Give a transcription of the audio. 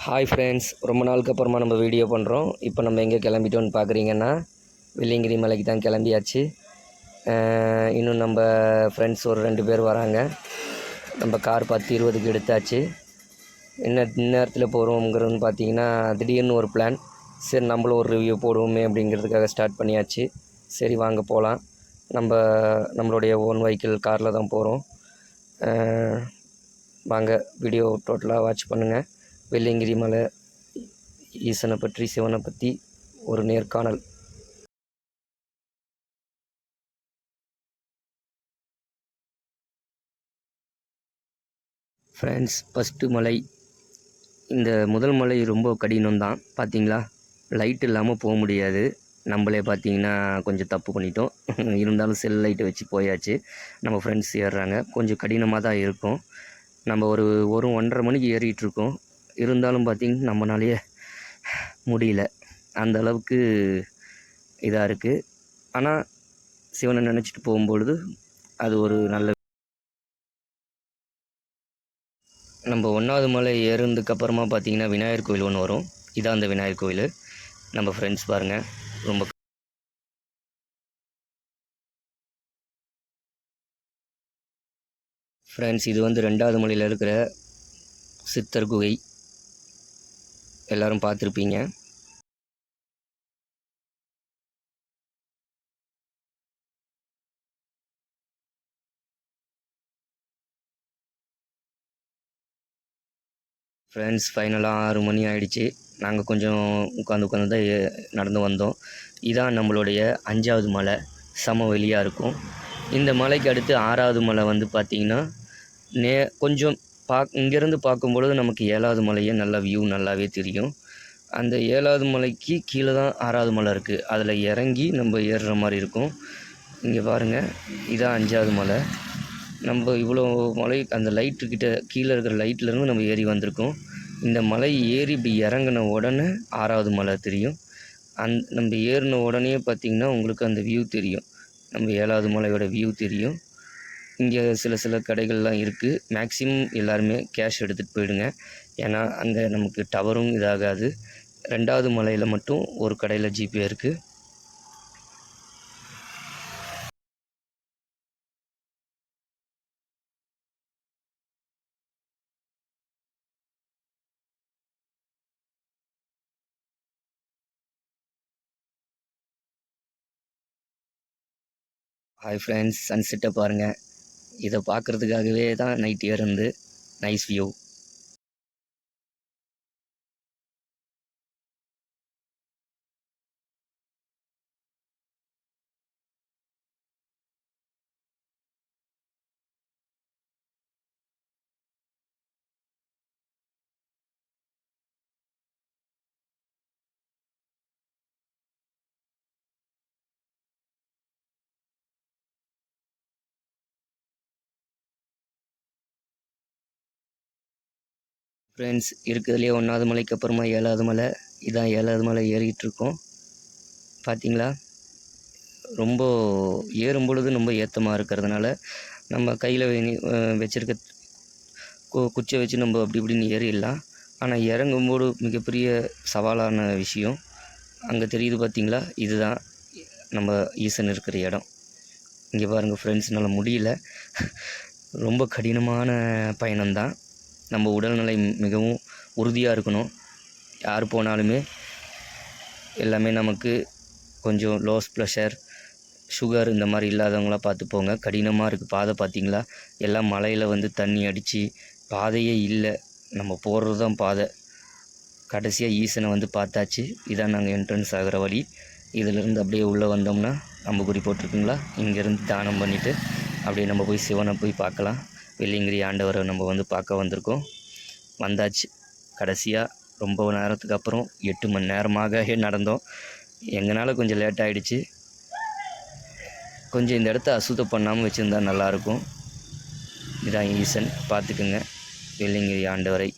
Hi friends, ரொம்ப நாளுக்கு அப்புறமா நம்ம வீடியோ பண்ணுறோம். இப்போ நம்ம எங்கே கிளம்பிட்டோன்னு பார்க்குறீங்கன்னா, வெள்ளியங்கிரி மலைக்கு தான் கிளம்பியாச்சு. இன்னும் நம்ம ஃப்ரெண்ட்ஸ் ஒரு 2 பேர் வராங்க. நம்ம கார் 10:20க்கு எடுத்தாச்சு. இந்நேரத்தில் போகிறோங்கிறதுன்னு பார்த்தீங்கன்னா, திடீர்னு ஒரு பிளான். சரி, நம்மளும் ஒரு ரிவ்யூ போடுவோமே அப்படிங்கிறதுக்காக ஸ்டார்ட் பண்ணியாச்சு. சரி வாங்க போகலாம். நம்மளுடைய ஓன் வெஹிக்கிள் காரில் தான் போகிறோம். வாங்க வீடியோ டோட்டலாக வாட்ச் பண்ணுங்கள். வெள்ளியங்கிரி மலை, ஈசனை பற்றி, சிவனை பற்றி ஒரு நேர்காணல். ஃப்ரெண்ட்ஸ், ஃபஸ்ட்டு மலை, இந்த முதல் மலை ரொம்ப கடினம்தான். பார்த்தீங்களா, லைட் இல்லாமல் போக முடியாது. நம்மளே பார்த்தீங்கன்னா கொஞ்சம் தப்பு பண்ணிட்டோம். இருந்தாலும் செல் லைட்டை வச்சு போயாச்சு. நம்ம ஃப்ரெண்ட்ஸ் ஏறுறாங்க. கொஞ்சம் கடினமாக தான் இருக்கும். நம்ம ஒரு 1:30 மணிக்கு ஏறிட்டுருக்கோம். இருந்தாலும் பார்த்திங்கன்னா நம்மளாலேயே முடியல. அந்த அளவுக்கு இதாக இருக்குது. ஆனால் சிவனை நினச்சிட்டு போகும்பொழுது அது ஒரு நல்ல. நம்ம 1வது மலை ஏறுனதுக்கப்புறமா பார்த்திங்கன்னா விநாயகர் கோயில் ஒன்று வரும். இதான் அந்த விநாயகர் கோயில். நம்ம ஃப்ரெண்ட்ஸ் பாருங்கள், ரொம்ப ஃப்ரெண்ட்ஸ், இது வந்து 2வது மலையில் இருக்கிற சித்தர் குகை. எல்லோரும் பார்த்துருப்பீங்க. ஃப்ரெண்ட்ஸ், ஃபைனலாக 6 மணி ஆகிடுச்சு. நாங்கள் கொஞ்சம் உட்காந்து தான் நடந்து வந்தோம். இதான் நம்மளுடைய 5வது மலை. சமவெளியாக இருக்கும். இந்த மலைக்கு அடுத்து 6வது மலை வந்து பார்த்திங்கன்னா கொஞ்சம் இங்கேருந்து பார்க்கும்பொழுது நமக்கு 7வது மலையே நல்லா வியூ நல்லாவே தெரியும். அந்த 7வது மலைக்கு கீழே தான் 6வது மலை இருக்குது. அதில் இறங்கி நம்ம ஏறுற மாதிரி இருக்கும். இங்கே பாருங்கள், இதான் 5வது மலை. நம்ம இவ்வளோ மலை அந்த லைட்டுக்கிட்ட கீழே இருக்கிற லைட்லேருந்து நம்ம ஏறி வந்திருக்கோம். இந்த மலை ஏறி இப்படி இறங்கின உடனே 6வது மலை தெரியும். நம்ம ஏறின உடனே பார்த்திங்கன்னா உங்களுக்கு அந்த வியூ தெரியும். நம்ம 7வது மலையோட வியூ தெரியும். இங்கே சில கடைகள்லாம் இருக்குது. மேக்ஸிமம் எல்லாருமே கேஷ் எடுத்துகிட்டு போயிடுங்க. ஏன்னா அங்கே நமக்கு டவரும் இதாகாது. 2வது மலையில் மட்டும் ஒரு கடையில் ஜிபே இருக்குது. ஹாய் ஃப்ரெண்ட்ஸ், சன்செட்டை பாருங்கள். இதை பார்க்குறதுக்காகவே தான் நைட் ஏறுந்து. Nice view. ஃப்ரெண்ட்ஸ், இருக்கிறதுலே 1வது மலைக்கு அப்புறமா 7வது மலை. இதான் 7வது மலை ஏறிக்கிட்டுருக்கோம். பார்த்தீங்களா, ரொம்ப ஏறும் பொழுது ரொம்ப ஏற்றமாக இருக்கிறதுனால நம்ம கையில் வச்சுருக்க குச்சியை வச்சு நம்ம அப்படி இப்படின்னு ஏறிடலாம். ஆனால் இறங்கும்போது மிகப்பெரிய சவாலான விஷயம். அங்கே தெரியுது பார்த்தீங்களா, இதுதான் நம்ம ஈசன் இருக்கிற இடம். இங்கே பாருங்கள் ஃப்ரெண்ட்ஸ், என்னால் முடியல. ரொம்ப கடினமான பயணம்தான். நம்ம உடல்நிலை மிகவும் உறுதியாக இருக்கணும். யார் போனாலுமே எல்லாமே நமக்கு கொஞ்சம் லோஸ் ப்ரெஷர், சுகர் இந்த மாதிரி இல்லாதவங்களாம் பார்த்து போங்க. கடினமாக இருக்குது பாதை. பார்த்திங்களா, எல்லாம் மலையில் வந்து தண்ணி அடித்து பாதையே இல்லை. நம்ம போகிறது தான் பாதை. கடைசியாக ஈசனை வந்து பார்த்தாச்சு. இதான் நாங்கள் என்ட்ரன்ஸ் ஆகிற வழி. இதிலேருந்து அப்படியே உள்ளே வந்தோம்னா நம்ம குறி போட்டிருக்குங்களா, இங்கேருந்து தானம் பண்ணிவிட்டு அப்படியே நம்ம போய் சிவனை போய் பார்க்கலாம். வெள்ளியங்கிரி ஆண்டவரை நம்ம வந்து பார்க்க வந்திருக்கோம். வந்தாச்சு. கடைசியாக ரொம்ப நேரத்துக்கு அப்புறம் 8 மணி நேரமாக நடந்தோம். எங்களால் கொஞ்சம் லேட் ஆகிடுச்சு. கொஞ்சம் இந்த இடத்த அசுத்தம் பண்ணாமல் வச்சுருந்தா நல்லாயிருக்கும். இதான் ஈசன், பார்த்துக்குங்க, வெள்ளியங்கிரி ஆண்டவரை.